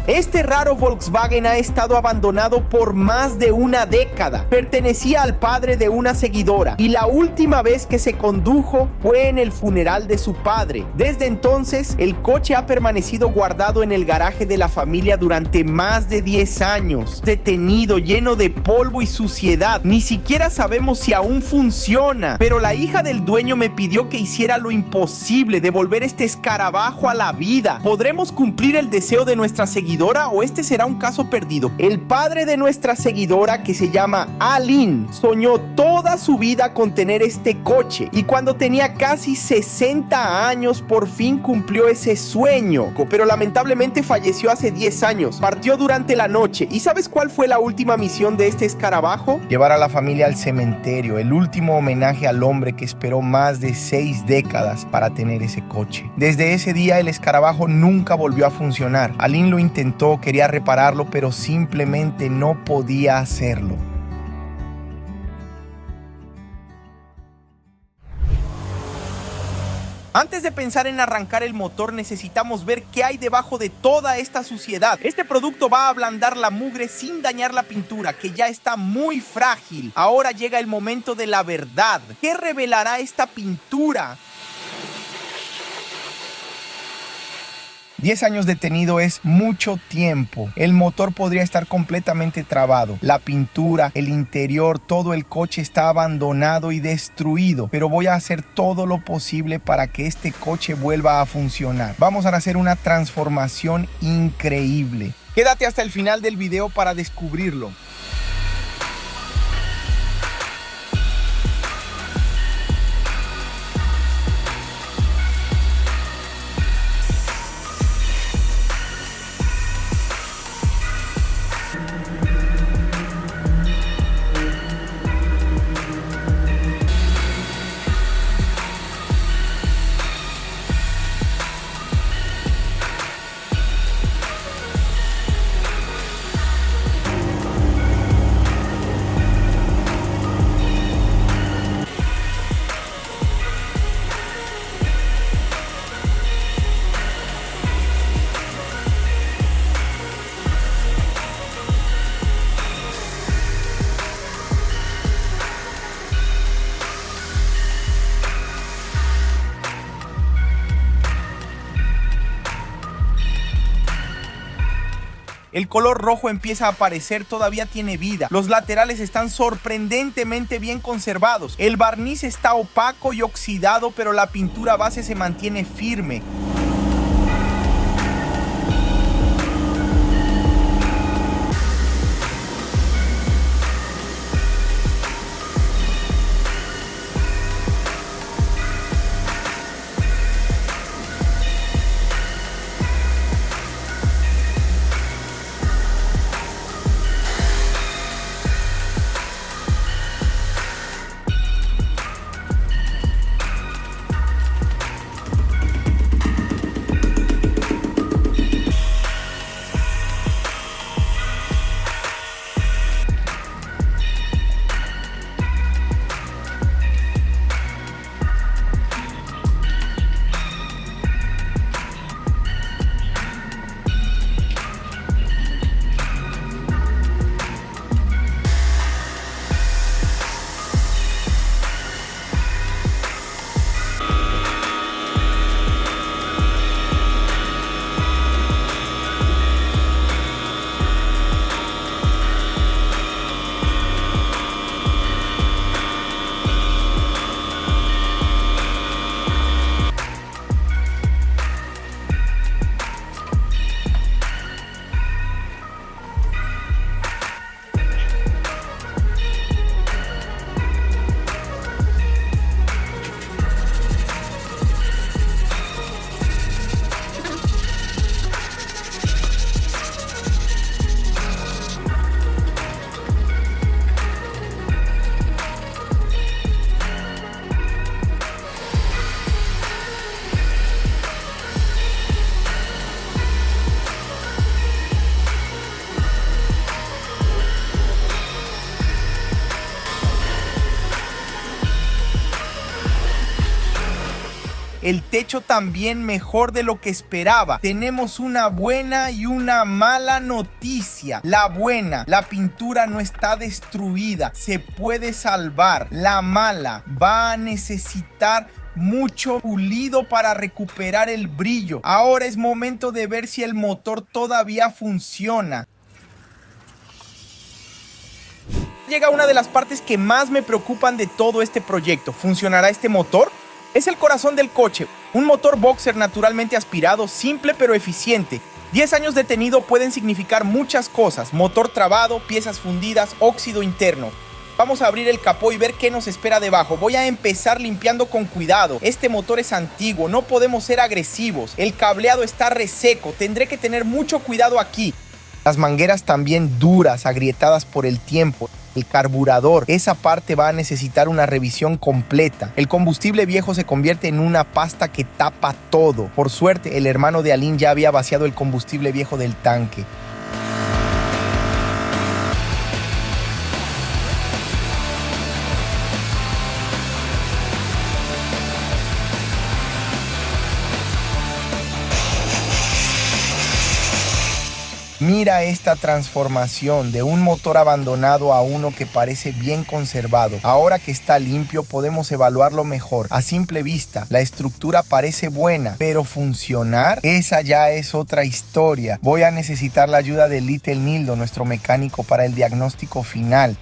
Este raro Volkswagen ha estado abandonado por más de una década. Pertenecía al padre de una seguidora y la última vez que se condujo fue en el funeral de su padre. Desde entonces, el coche ha permanecido guardado en el garaje de la familia durante más de 10 años. Detenido, lleno de polvo y suciedad. Ni siquiera sabemos si aún funciona. Pero la hija del dueño me pidió que hiciera lo imposible, devolver este escarabajo a la vida. ¿Podremos cumplir el deseo de nuestra seguidora o este será un caso perdido? El padre de nuestra seguidora, que se llama Aline, soñó toda su vida con tener este coche y cuando tenía casi 60 años por fin cumplió ese sueño, pero lamentablemente falleció hace 10 años. Partió durante la noche. ¿Y sabes cuál fue la última misión de este escarabajo? Llevar a la familia al cementerio, el último homenaje al hombre que esperó más de 6 décadas para tener ese coche. Desde ese día el escarabajo nunca volvió a funcionar. Aline lo intentó, quería repararlo, pero simplemente no podía hacerlo. Antes de pensar en arrancar el motor, necesitamos ver qué hay debajo de toda esta suciedad. Este producto va a ablandar la mugre sin dañar la pintura, que ya está muy frágil. Ahora llega el momento de la verdad. ¿Qué revelará esta pintura? 10 años detenido es mucho tiempo. El motor podría estar completamente trabado. La pintura, el interior, todo el coche está abandonado y destruido. Pero voy a hacer todo lo posible para que este coche vuelva a funcionar. Vamos a hacer una transformación increíble. Quédate hasta el final del video para descubrirlo. El color rojo empieza a aparecer, todavía tiene vida. Los laterales están sorprendentemente bien conservados. El barniz está opaco y oxidado, pero la pintura base se mantiene firme. El techo también mejor de lo que esperaba. Tenemos una buena y una mala noticia. La buena, la pintura no está destruida, se puede salvar. La mala, va a necesitar mucho pulido para recuperar el brillo. Ahora es momento de ver si el motor todavía funciona. Llega una de las partes que más me preocupan de todo este proyecto. ¿Funcionará este motor? Es el corazón del coche, un motor boxer naturalmente aspirado, simple pero eficiente. 10 años detenido pueden significar muchas cosas: motor trabado, piezas fundidas, óxido interno. Vamos a abrir el capó y ver qué nos espera debajo. Voy a empezar limpiando con cuidado. Este motor es antiguo, no podemos ser agresivos. El cableado está reseco, tendré que tener mucho cuidado aquí. Las mangueras también duras, agrietadas por el tiempo. El carburador, esa parte va a necesitar una revisión completa. El combustible viejo se convierte en una pasta que tapa todo. Por suerte, el hermano de Aline ya había vaciado el combustible viejo del tanque. Mira esta transformación de un motor abandonado a uno que parece bien conservado. Ahora que está limpio podemos evaluarlo mejor. A simple vista, la estructura parece buena, pero funcionar, esa ya es otra historia. Voy a necesitar la ayuda de Little Nildo, nuestro mecánico, para el diagnóstico final.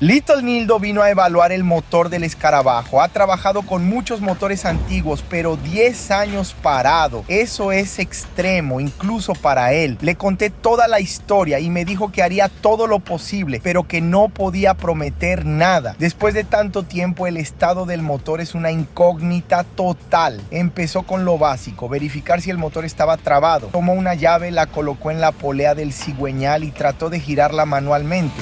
Little Nildo vino a evaluar el motor del escarabajo. Ha trabajado con muchos motores antiguos, pero 10 años parado. Eso es extremo, incluso para él. Le conté toda la historia y me dijo que haría todo lo posible, pero que no podía prometer nada. Después de tanto tiempo, el estado del motor es una incógnita total. Empezó con lo básico, verificar si el motor estaba trabado. Tomó una llave, la colocó en la polea del cigüeñal y trató de girarla manualmente.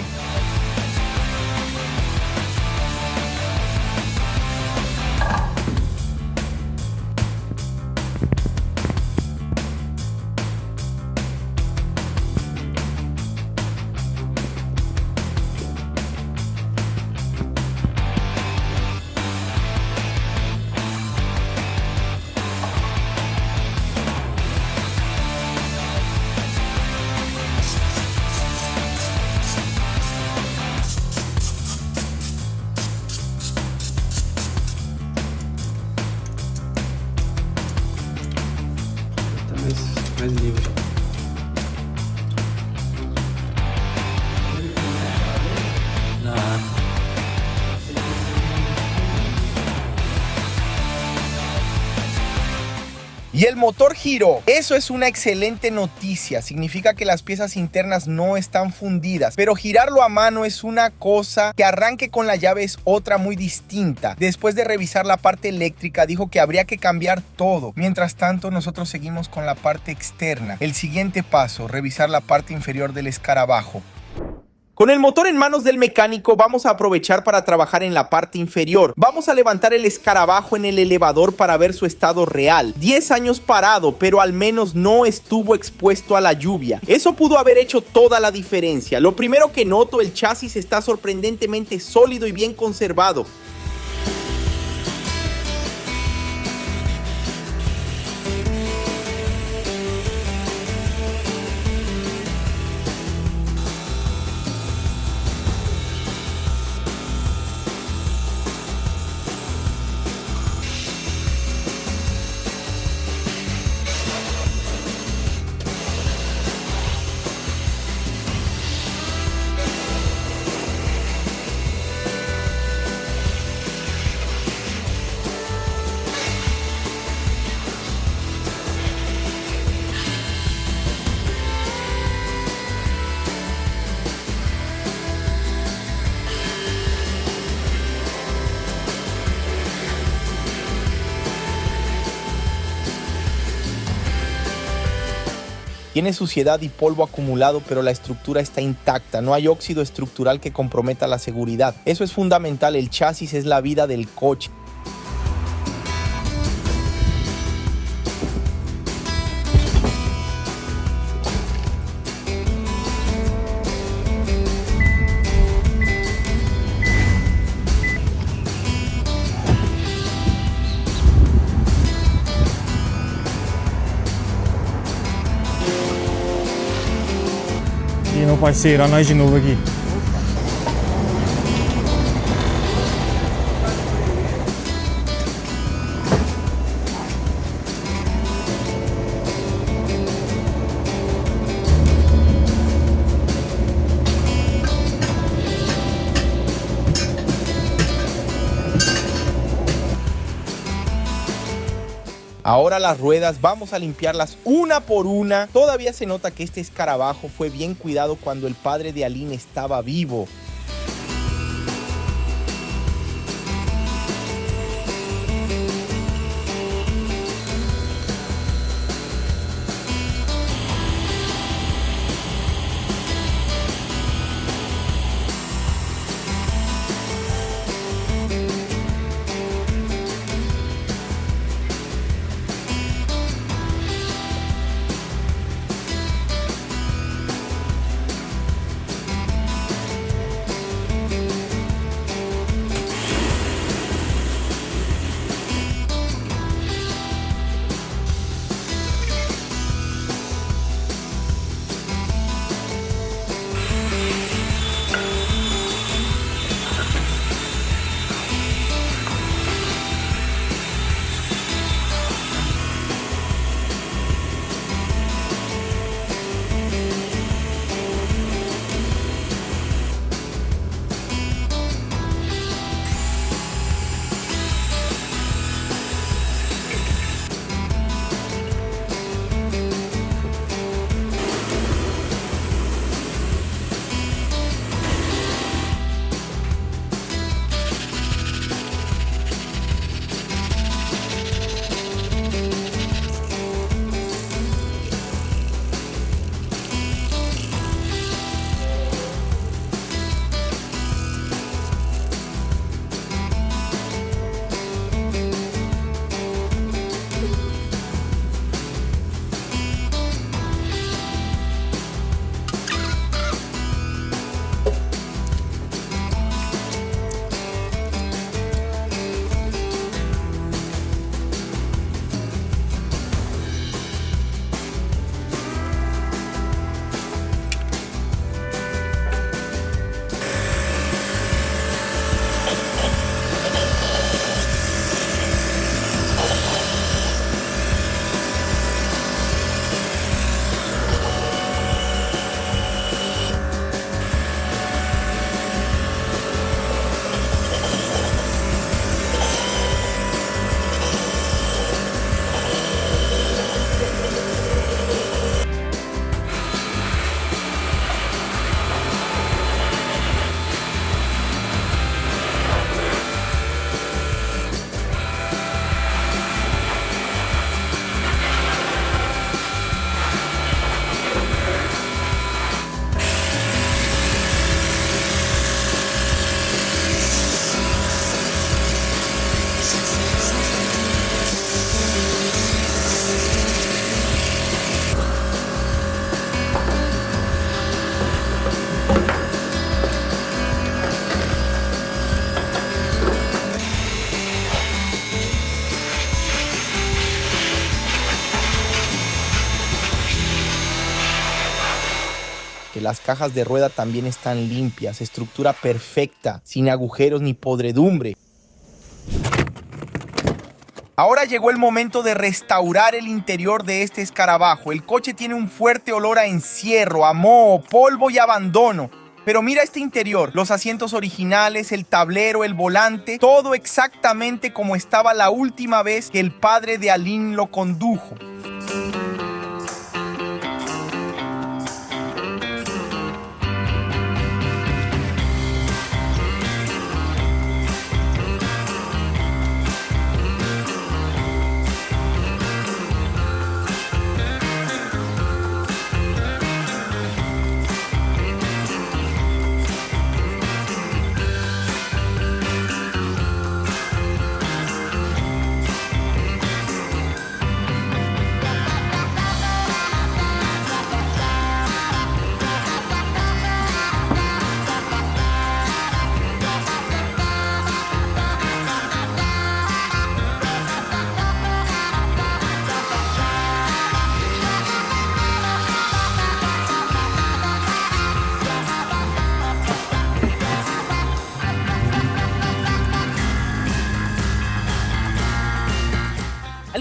Mais livre. Não. Y el motor giró. Eso es una excelente noticia. Significa que las piezas internas no están fundidas. Pero girarlo a mano es una cosa, que arranque con la llave es otra muy distinta. Después de revisar la parte eléctrica, dijo que habría que cambiar todo. Mientras tanto, nosotros seguimos con la parte externa. El siguiente paso, revisar la parte inferior del escarabajo. Con el motor en manos del mecánico vamos a aprovechar para trabajar en la parte inferior. Vamos a levantar el escarabajo en el elevador para ver su estado real. 10 años parado, pero al menos no estuvo expuesto a la lluvia. Eso pudo haber hecho toda la diferencia. Lo primero que noto, el chasis está sorprendentemente sólido y bien conservado. Tiene suciedad y polvo acumulado, pero la estructura está intacta. No hay óxido estructural que comprometa la seguridad. Eso es fundamental. El chasis es la vida del coche. E meu parceiro, a nós de novo aqui. Ahora las ruedas vamos a limpiarlas una por una. Todavía se nota que este escarabajo fue bien cuidado cuando el padre de Aline estaba vivo. Que las cajas de rueda también están limpias, estructura perfecta, sin agujeros ni podredumbre. Ahora llegó el momento de restaurar el interior de este escarabajo. El coche tiene un fuerte olor a encierro, a moho, polvo y abandono. Pero mira este interior, los asientos originales, el tablero, el volante, todo exactamente como estaba la última vez que el padre de Aline lo condujo.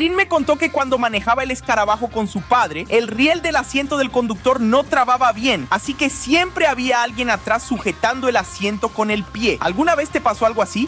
Catherine me contó que cuando manejaba el escarabajo con su padre, el riel del asiento del conductor no trababa bien, así que siempre había alguien atrás sujetando el asiento con el pie. ¿Alguna vez te pasó algo así?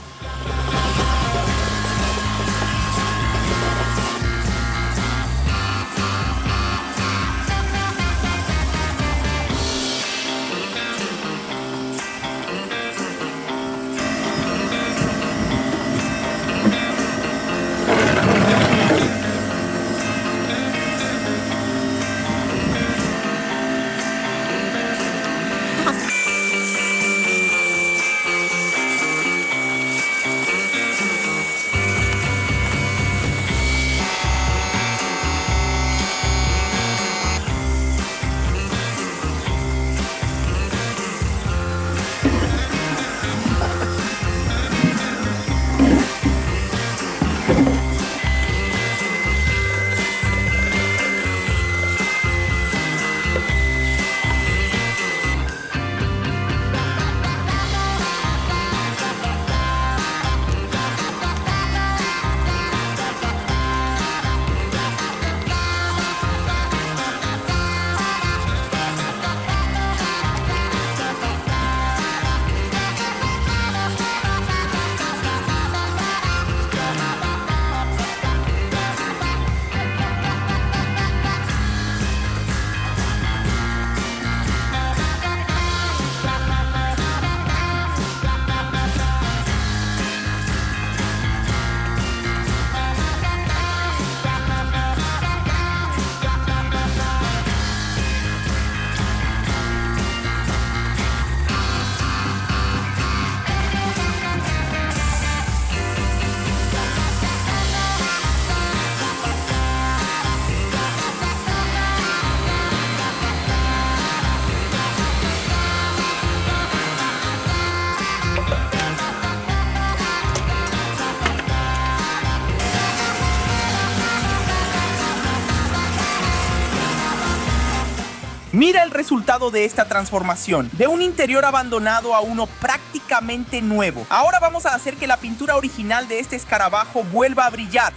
Mira el resultado de esta transformación, de un interior abandonado a uno prácticamente nuevo. Ahora vamos a hacer que la pintura original de este escarabajo vuelva a brillar.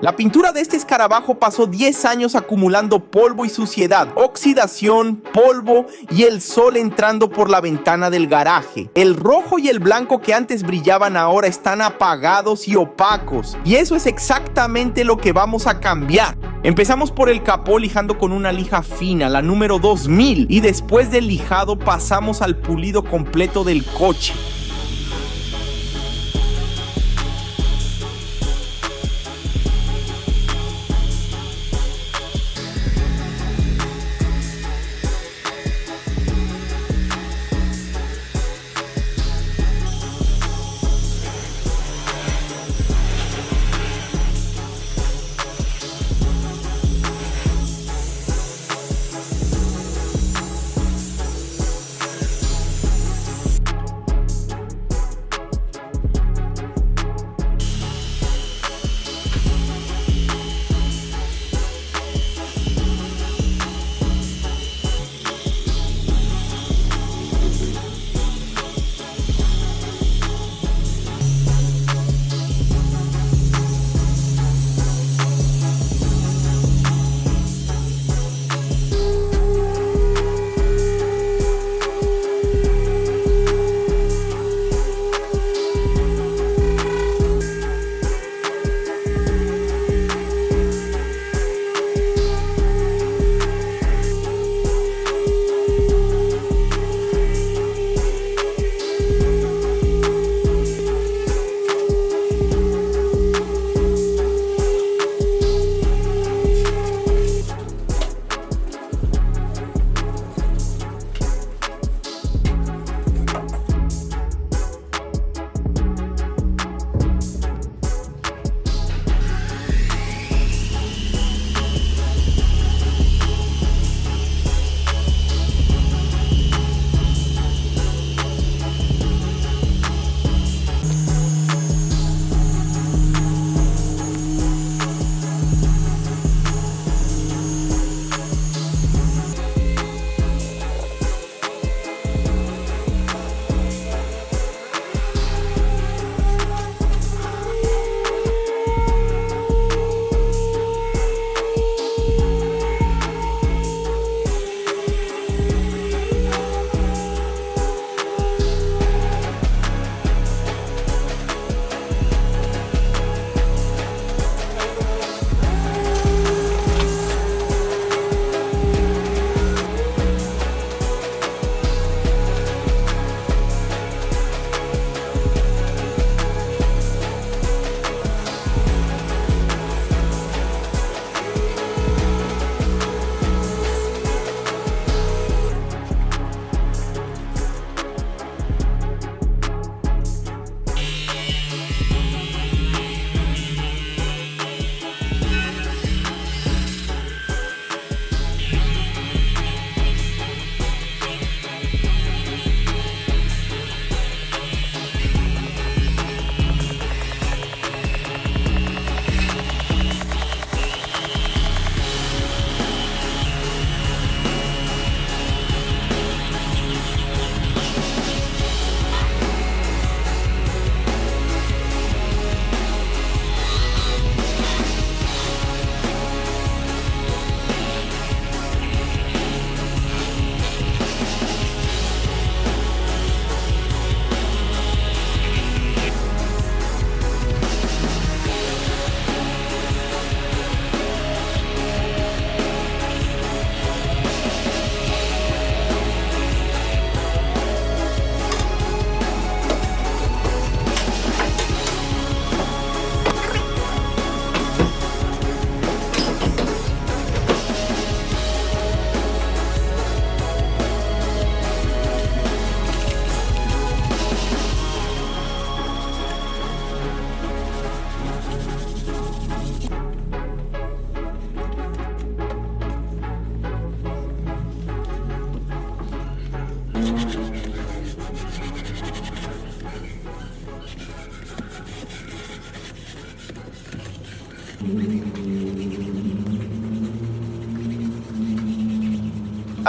La pintura de este escarabajo pasó 10 años acumulando polvo y suciedad, oxidación, polvo y el sol entrando por la ventana del garaje. El rojo y el blanco que antes brillaban ahora están apagados y opacos, y eso es exactamente lo que vamos a cambiar. Empezamos por el capó lijando con una lija fina, la número 2000, y después del lijado pasamos al pulido completo del coche.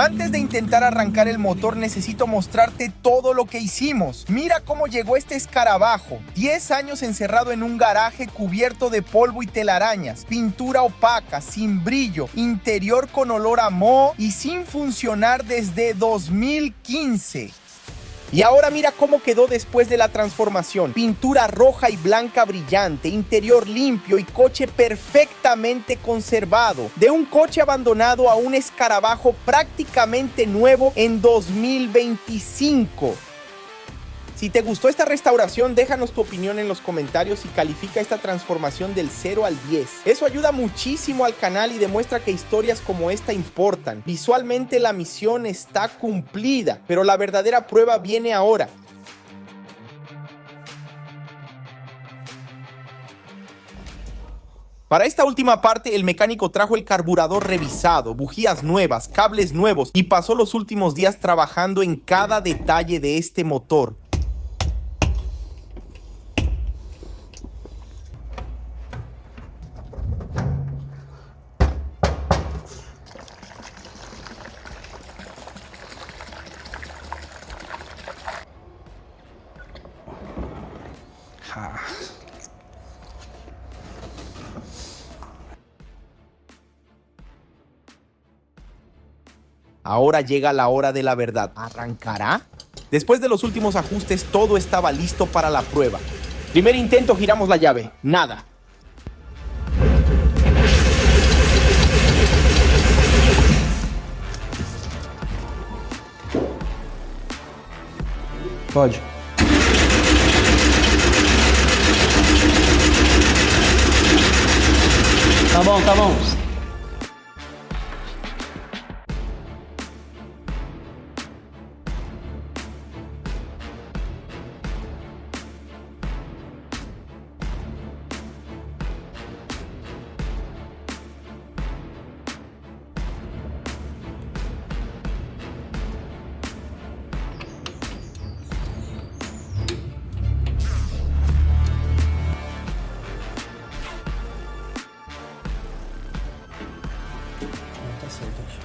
Antes de intentar arrancar el motor, necesito mostrarte todo lo que hicimos. Mira cómo llegó este escarabajo. 10 años encerrado en un garaje cubierto de polvo y telarañas, pintura opaca, sin brillo, interior con olor a moho y sin funcionar desde 2015. Y ahora mira cómo quedó después de la transformación. Pintura roja y blanca brillante, interior limpio y coche perfectamente conservado. De un coche abandonado a un escarabajo prácticamente nuevo en 2025. Si te gustó esta restauración, déjanos tu opinión en los comentarios y califica esta transformación del 0 al 10. Eso ayuda muchísimo al canal y demuestra que historias como esta importan. Visualmente la misión está cumplida, pero la verdadera prueba viene ahora. Para esta última parte, el mecánico trajo el carburador revisado, bujías nuevas, cables nuevos y pasó los últimos días trabajando en cada detalle de este motor. Ahora llega la hora de la verdad. ¿Arrancará? Después de los últimos ajustes, todo estaba listo para la prueba. Primer intento, giramos la llave. Nada. Pode. Tá bom.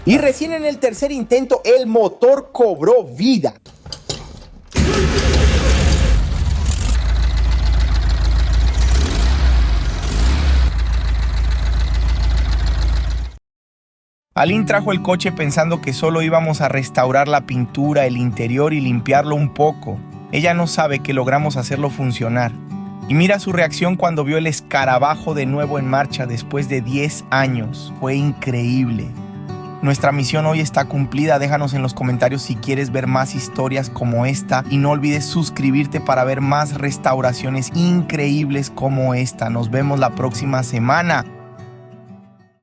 Y recién en el tercer intento, el motor cobró vida. Aline trajo el coche pensando que solo íbamos a restaurar la pintura, el interior y limpiarlo un poco. Ella no sabe que logramos hacerlo funcionar. Y mira su reacción cuando vio el escarabajo de nuevo en marcha después de 10 años. Fue increíble. Nuestra misión hoy está cumplida. Déjanos en los comentarios si quieres ver más historias como esta y no olvides suscribirte para ver más restauraciones increíbles como esta. Nos vemos la próxima semana.